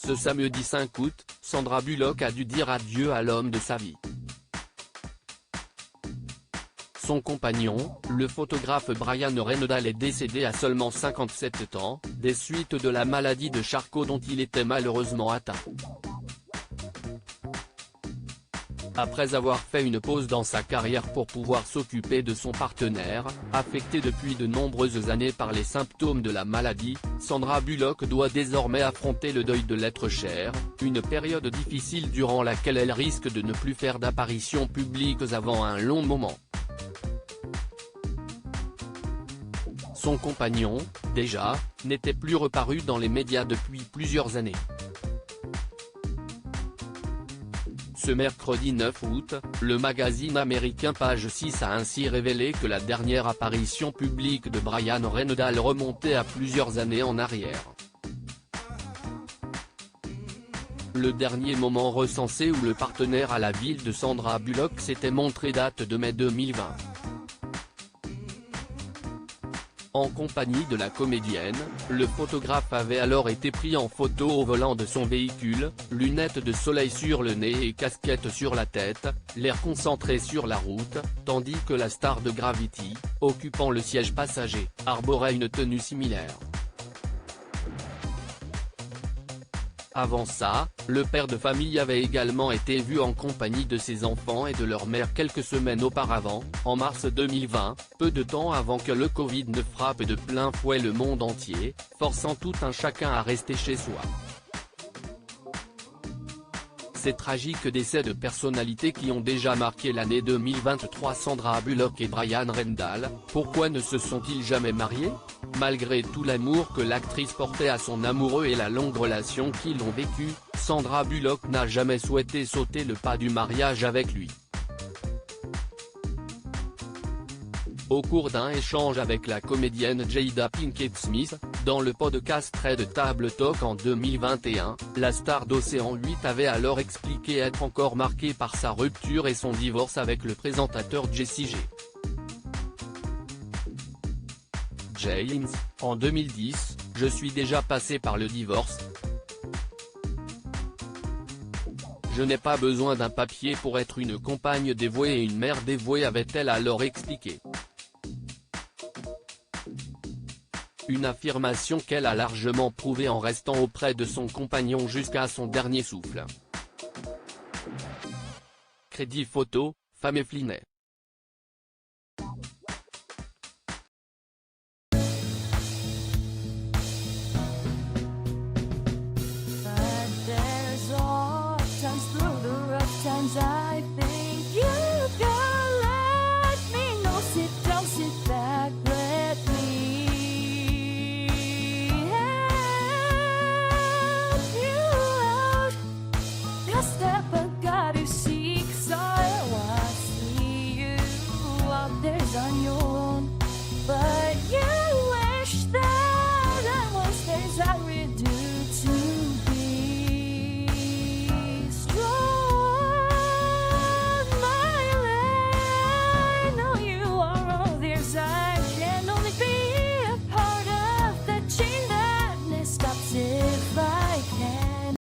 Ce samedi 5 août, Sandra Bullock a dû dire adieu à l'homme de sa vie. Son compagnon, le photographe Brian Reynolds est décédé à seulement 57 ans, des suites de la maladie de Charcot dont il était malheureusement atteint. Après avoir fait une pause dans sa carrière pour pouvoir s'occuper de son partenaire, affecté depuis de nombreuses années par les symptômes de la maladie, Sandra Bullock doit désormais affronter le deuil de l'être cher, une période difficile durant laquelle elle risque de ne plus faire d'apparitions publiques avant un long moment. Son compagnon, déjà, n'était plus reparu dans les médias depuis plusieurs années. Ce mercredi 9 août, le magazine américain Page 6 a ainsi révélé que la dernière apparition publique de Brian Reynolds remontait à plusieurs années en arrière. Le dernier moment recensé où le partenaire à la ville de Sandra Bullock s'était montré date de mai 2020. En compagnie de la comédienne, le photographe avait alors été pris en photo au volant de son véhicule, lunettes de soleil sur le nez et casquette sur la tête, l'air concentré sur la route, tandis que la star de Gravity, occupant le siège passager, arborait une tenue similaire. Avant ça, le père de famille avait également été vu en compagnie de ses enfants et de leur mère quelques semaines auparavant, en mars 2020, peu de temps avant que le Covid ne frappe de plein fouet le monde entier, forçant tout un chacun à rester chez soi. Ces tragiques décès de personnalités qui ont déjà marqué l'année 2023. Sandra Bullock et Brian Reynolds, pourquoi ne se sont-ils jamais mariés ? Malgré tout l'amour que l'actrice portait à son amoureux et la longue relation qu'ils ont vécue, Sandra Bullock n'a jamais souhaité sauter le pas du mariage avec lui. Au cours d'un échange avec la comédienne Jada Pinkett Smith, dans le podcast Red Table Talk en 2021, la star d'Océan 8 avait alors expliqué être encore marquée par sa rupture et son divorce avec le présentateur Jessie J. James, en 2010, je suis déjà passé par le divorce. Je n'ai pas besoin d'un papier pour être une compagne dévouée et une mère dévouée, avait-elle alors expliqué. Une affirmation qu'elle a largement prouvée en restant auprès de son compagnon jusqu'à son dernier souffle. Crédit photo, Femme et Flinet.